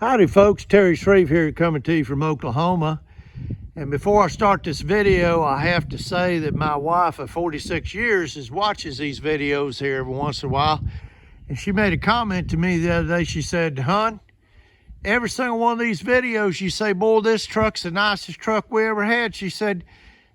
Howdy folks, Terry Shreve here coming to you from Oklahoma. And before I start this video, I have to say that my wife of 46 years watches these videos here every once in a while. And she made a comment to me the other day. She said, "Hun, every single one of these videos you say, boy, this truck's the nicest truck we ever had." She said,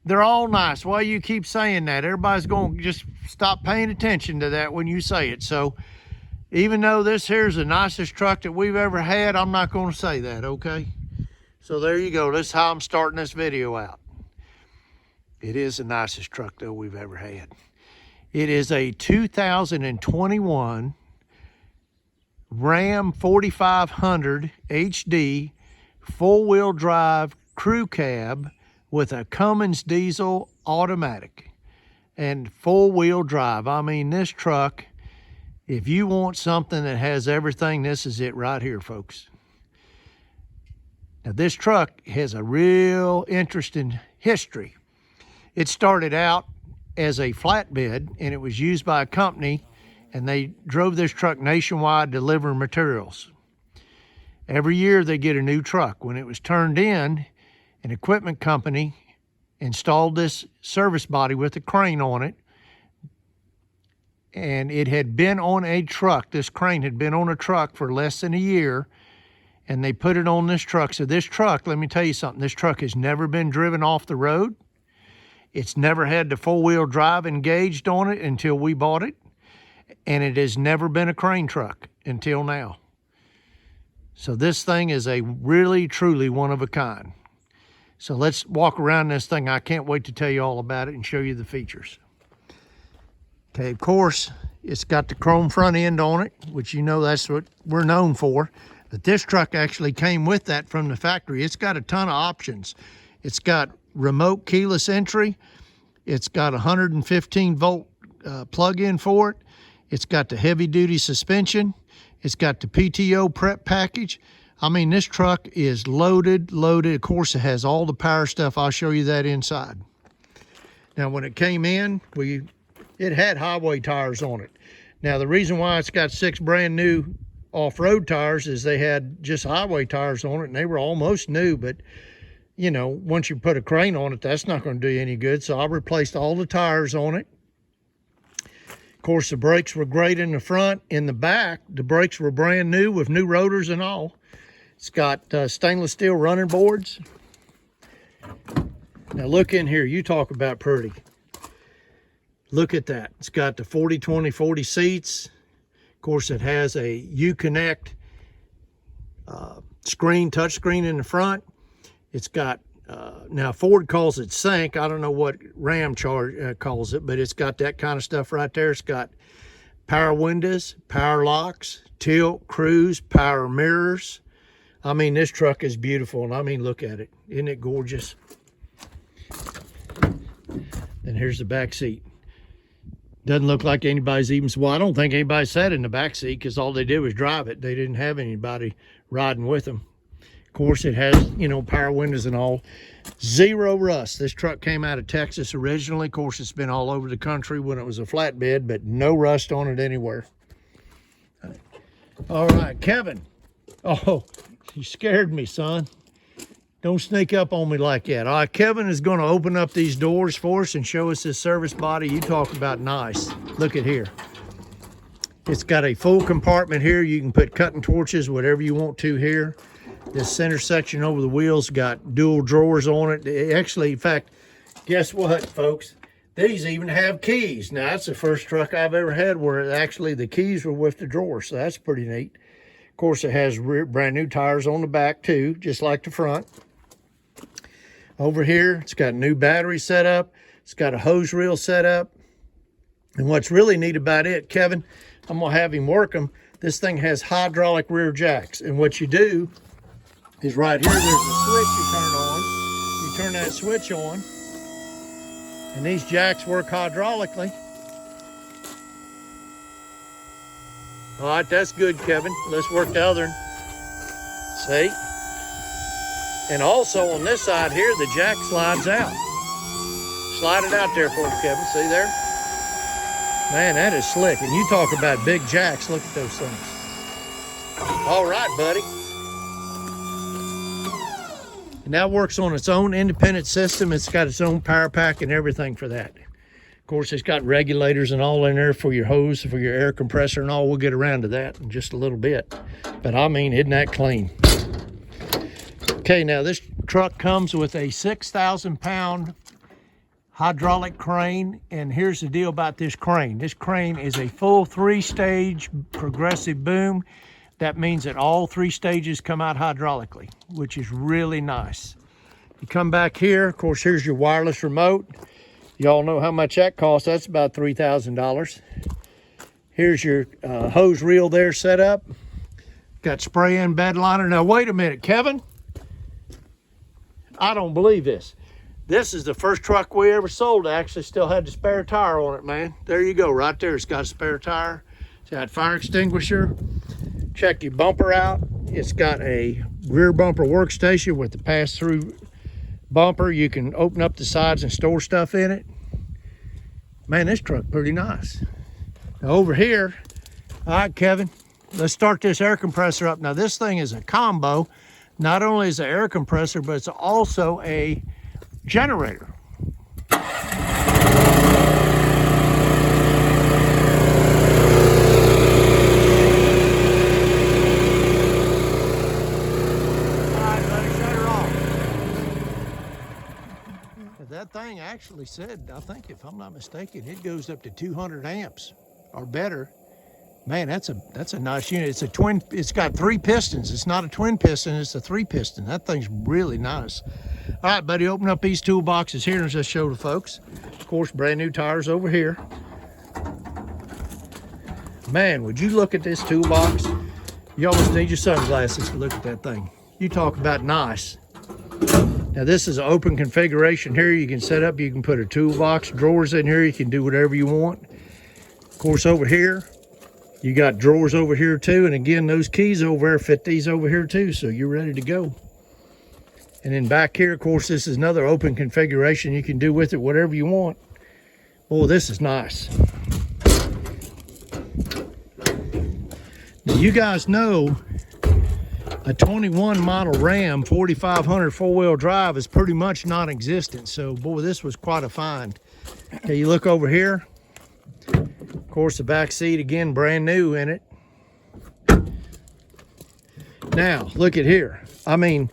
"They're all nice. Why you keep saying that? Everybody's going to just stop paying attention to that when you say it." So even though this here's the nicest truck that we've ever had, I'm not going to say that, okay? So there you go. This is how I'm starting this video out. It is the nicest truck, though, we've ever had. It is a 2021 Ram 4500 HD four-wheel drive crew cab with a Cummins diesel automatic and four-wheel drive. I mean, this truck, if you want something that has everything, this is it right here, folks. Now, this truck has a real interesting history. It started out as a flatbed, and it was used by a company, and they drove this truck nationwide delivering materials. Every year they get a new truck. When it was turned in, an equipment company installed this service body with a crane on it, and it had been on a truck. This crane had been on a truck for less than a year, and they put it on this truck. So this truck, let me tell you something, this truck has never been driven off the road. It's never had the four-wheel drive engaged on it until we bought it, and it has never been a crane truck until now. So this thing is a really, truly one of a kind. So let's walk around this thing. I can't wait to tell you all about it and show you the features. Okay, of course, it's got the chrome front end on it, which you know that's what we're known for. But this truck actually came with that from the factory. It's got a ton of options. It's got remote keyless entry. It's got a 115-volt plug-in for it. It's got the heavy-duty suspension. It's got the PTO prep package. I mean, this truck is loaded. Of course, it has all the power stuff. I'll show you that inside. Now, when it came in, it had highway tires on it. Now, the reason why it's got 6 brand new off-road tires is they had just highway tires on it, and they were almost new, but you know, once you put a crane on it, that's not going to do you any good. So I replaced all the tires on it. Of course, the brakes were great in the front. In the back, the brakes were brand new with new rotors and all. It's got stainless steel running boards. Now look in here. You talk about pretty. Look at that. It's got the 40, 20, 40 seats. Of course, it has a Uconnect screen, touch screen in the front. It's got, now Ford calls it sync. I don't know what Ram calls it, but it's got that kind of stuff right there. It's got power windows, power locks, tilt, cruise, power mirrors. I mean, this truck is beautiful, and I mean, look at it. Isn't it gorgeous? And here's the back seat. Doesn't look like anybody's even, well, I don't think anybody sat in the back seat because all they did was drive it. They didn't have anybody riding with them. Of course, it has, you know, power windows and all. Zero rust. This truck came out of Texas originally. Of course, it's been all over the country when it was a flatbed, but no rust on it anywhere. All right, Kevin. Oh, you scared me, son. Don't sneak up on me like that. All right, Kevin is going to open up these doors for us and show us this service body. You talk about nice. Look at here. It's got a full compartment here. You can put cutting torches, whatever you want to here. This center section over the wheels got dual drawers on it. Actually, in fact, guess what, folks? These even have keys. Now, that's the first truck I've ever had where actually the keys were with the drawer, so that's pretty neat. Of course, it has brand new tires on the back, too, just like the front. Over here, it's got a new battery set up. It's got a hose reel set up. And what's really neat about it, Kevin, I'm going to have him work them. This thing has hydraulic rear jacks. And what you do is right here, there's a switch you turn on. You turn that switch on, and these jacks work hydraulically. All right, that's good, Kevin. Let's work the other one. See? And also on this side here, the jack slides out. Slide it out there for me, Kevin. See there? Man, that is slick. And you talk about big jacks. Look at those things. All right, buddy. And that works on its own independent system. It's got its own power pack and everything for that. Of course, it's got regulators and all in there for your hose, for your air compressor and all. We'll get around to that in just a little bit. But I mean, isn't that clean? Okay, now this truck comes with a 6,000-pound hydraulic crane, and here's the deal about this crane. This crane is a full 3-stage progressive boom. That means that all 3 stages come out hydraulically, which is really nice. You come back here, of course, here's your wireless remote. Y'all know how much that costs. That's about $3,000. Here's your hose reel there set up. Got spray in bed liner. Now, wait a minute, Kevin. I don't believe this. This is the first truck we ever sold that actually still had the spare tire on it, man. There you go, right there. It's got a spare tire. It's got fire extinguisher. Check your bumper out. It's got a rear bumper workstation with the pass-through bumper. You can open up the sides and store stuff in it. Man, this truck pretty nice. Now over here, all right, Kevin, let's start this air compressor up. Now this thing is a combo. Not only is it an air compressor, but it's also a generator. That thing actually said, I think if I'm not mistaken, it goes up to 200 amps or better. Man, that's a nice unit. It's a twin, it's got 3 pistons. It's not a twin piston, it's a 3 piston. That thing's really nice. All right, buddy, open up these toolboxes here and just show the folks. Of course, brand new tires over here. Man, would you look at this toolbox? You almost need your sunglasses to look at that thing. You talk about nice. Now this is an open configuration here. You can set up, you can put a toolbox, drawers in here. You can do whatever you want. Of course, over here, you got drawers over here too. And again, those keys over there fit these over here too. So you're ready to go. And then back here, of course, this is another open configuration. You can do with it whatever you want. Oh, this is nice. Now you guys know a 21 model Ram 4500 4-wheel drive is pretty much non-existent. So boy, this was quite a find. Okay, you look over here. Of course, the back seat, again, brand new in it. Now, look at here. I mean,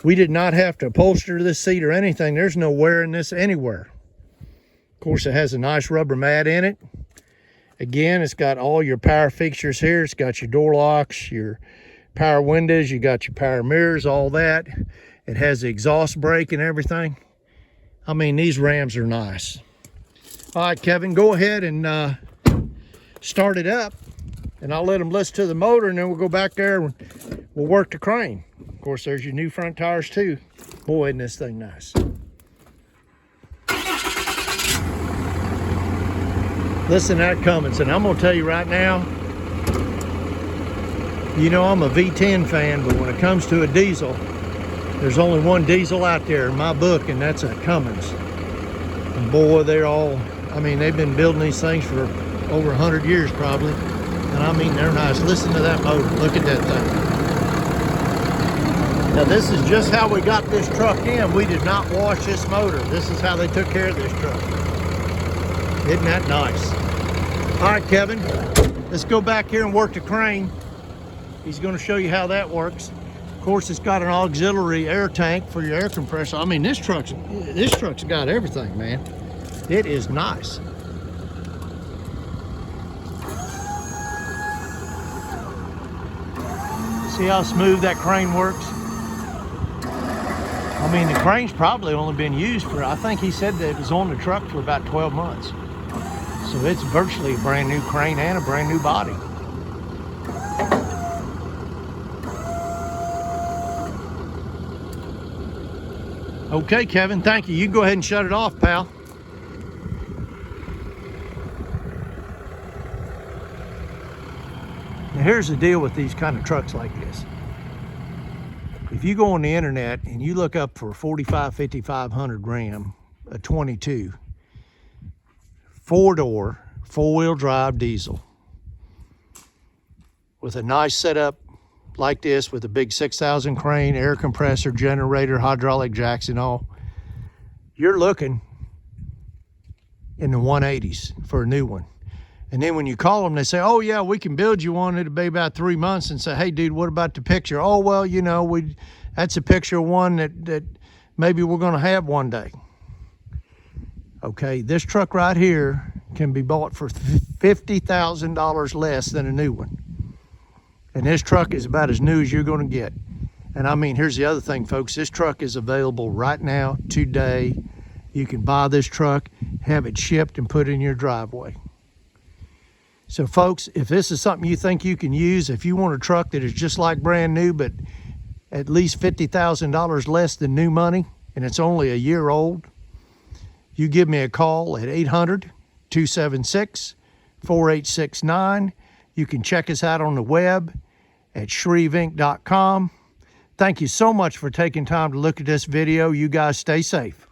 we did not have to upholster this seat or anything. There's no wear in this anywhere. Of course, it has a nice rubber mat in it. Again, it's got all your power fixtures here. It's got your door locks, your power windows, you got your power mirrors, all that. It has the exhaust brake and everything. I mean, these Rams are nice. All right, Kevin, go ahead and start it up, and I'll let them listen to the motor, and then we'll go back there and we'll work the crane. Of course, there's your new front tires too. Boy, isn't this thing nice. Listen to that Cummins, and I'm gonna tell you right now, you know I'm a V10 fan, but when it comes to a diesel, there's only one diesel out there in my book, and that's a Cummins. And boy, they're all, I mean, they've been building these things for over 100 years probably. And I mean, they're nice. Listen to that motor. Look at that thing. Now this is just how we got this truck in. We did not wash this motor. This is how they took care of this truck. Isn't that nice? All right, Kevin, let's go back here and work the crane. He's going to show you how that works. Of course, it's got an auxiliary air tank for your air compressor. I mean, this truck's got everything, man. It is nice. See how smooth that crane works? I mean, the crane's probably only been used for, I think he said that it was on the truck for about 12 months. So it's virtually a brand new crane and a brand new body. Okay, Kevin, thank you. You can go ahead and shut it off, pal. Now here's the deal with these kind of trucks like this. If you go on the internet and you look up for 5500 Ram, a 22, 4-door, 4-wheel drive diesel with a nice setup like this with a big 6,000 crane, air compressor, generator, hydraulic jacks and all, you're looking in the 180s for a new one. And then when you call them, they say, oh yeah, we can build you one. It'll be about 3 months. And say, hey dude, what about the picture? Oh, well, you know, that's a picture of one that maybe we're gonna have one day. Okay, this truck right here can be bought for $50,000 less than a new one. And this truck is about as new as you're gonna get. And I mean, here's the other thing, folks. This truck is available right now, today. You can buy this truck, have it shipped and put in your driveway. So folks, if this is something you think you can use, if you want a truck that is just like brand new, but at least $50,000 less than new money, and it's only a year old, you give me a call at 800-276-4869. You can check us out on the web at shreveinc.com. Thank you so much for taking time to look at this video. You guys stay safe.